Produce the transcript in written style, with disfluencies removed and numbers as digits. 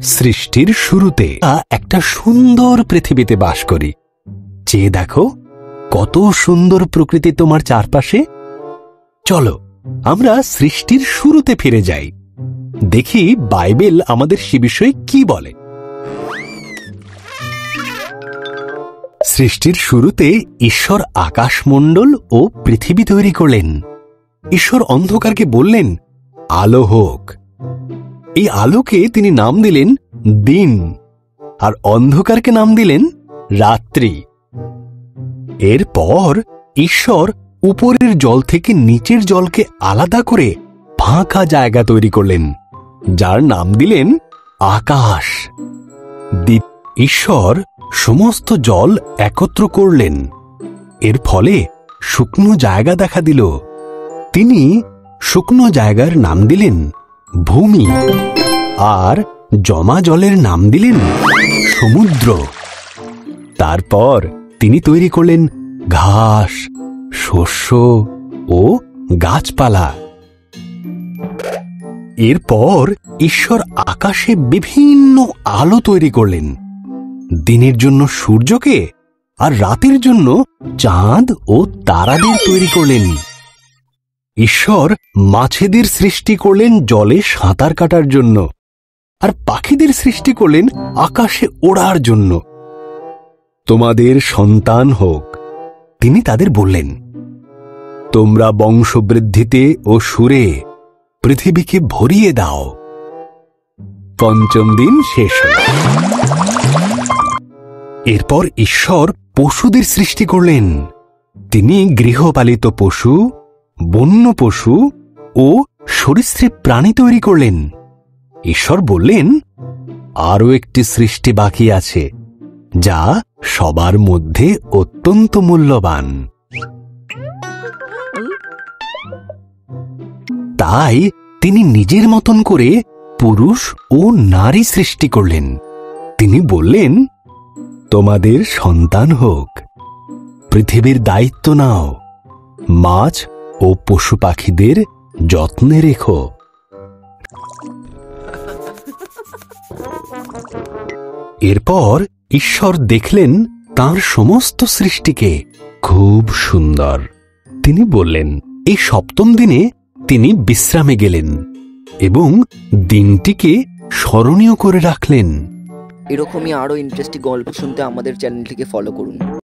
সৃষ্টির শুরুতে একটা সুন্দর পৃথিবীতে বাস করি। চেয়ে দেখো কত সুন্দর প্রকৃতি তোমার চারপাশে। চলো আমরা সৃষ্টির শুরুতে ফিরে যাই, দেখি বাইবেল আমাদের সে বিষয়ে কি বলে। সৃষ্টির শুরুতে ঈশ্বর আকাশমণ্ডল ও পৃথিবী তৈরি করলেন। ঈশ্বর অন্ধকারকে বললেন, আলো হোক। এই আলোকে তিনি নাম দিলেন দিন, আর অন্ধকারকে নাম দিলেন রাত্রি। এরপর ঈশ্বর উপরের জল থেকে নিচের জলকে আলাদা করে ফাঁকা জায়গা তৈরি করলেন, যার নাম দিলেন আকাশ। ঈশ্বর সমস্ত জল একত্র করলেন, এর ফলে শুকনো জায়গা দেখা দিল। তিনি শুকনো জায়গার নাম দিলেন ভূমি, আর জমা জলের নাম দিলেন সমুদ্র। তারপর তিনি তৈরি করলেন ঘাস, শস্য ও গাছপালা। এরপর ঈশ্বর আকাশে বিভিন্ন আলো তৈরি করলেন, দিনের জন্য সূর্যকে আর রাতের জন্য চাঁদ ও তারাদের তৈরি করলেন। ঈশ্বর মাছেদের সৃষ্টি করলেন জলে সাঁতার কাটার জন্য, আর পাখিদের সৃষ্টি করলেন আকাশে ওড়ার জন্য। তোমাদের সন্তান হোক, তিনি তাদের বললেন। তোমরা বংশবৃদ্ধিতে ও সুরে পৃথিবীকে ভরিয়ে দাও। পঞ্চম দিন শেষ হল। এরপর ঈশ্বর পশুদের সৃষ্টি করলেন। তিনি গৃহপালিত পশু, বন্য পশু ও সরীসৃপ প্রাণী তৈরি করলেন। ঈশ্বর বললেন, আরও একটি সৃষ্টি বাকি আছে, যা সবার মধ্যে অত্যন্ত মূল্যবান। তাই তিনি নিজের মতন করে পুরুষ ও নারী সৃষ্টি করলেন। তিনি বললেন, তোমাদের সন্তান হোক, পৃথিবীর দায়িত্ব নাও, মাছ ও পশু পাখিদের যত্নে রেখো। এরপর ঈশ্বর দেখলেন তাঁর সমস্ত সৃষ্টিকে খুব সুন্দর। তিনি বললেন, এই সপ্তম দিনে তিনি বিশ্রামে গেলেন এবং দিনটিকে স্মরণীয় করে রাখলেন। এরকমই আরো ইন্টারেস্টিং গল্প শুনতে আমাদের চ্যানেলটিকে ফলো করুন।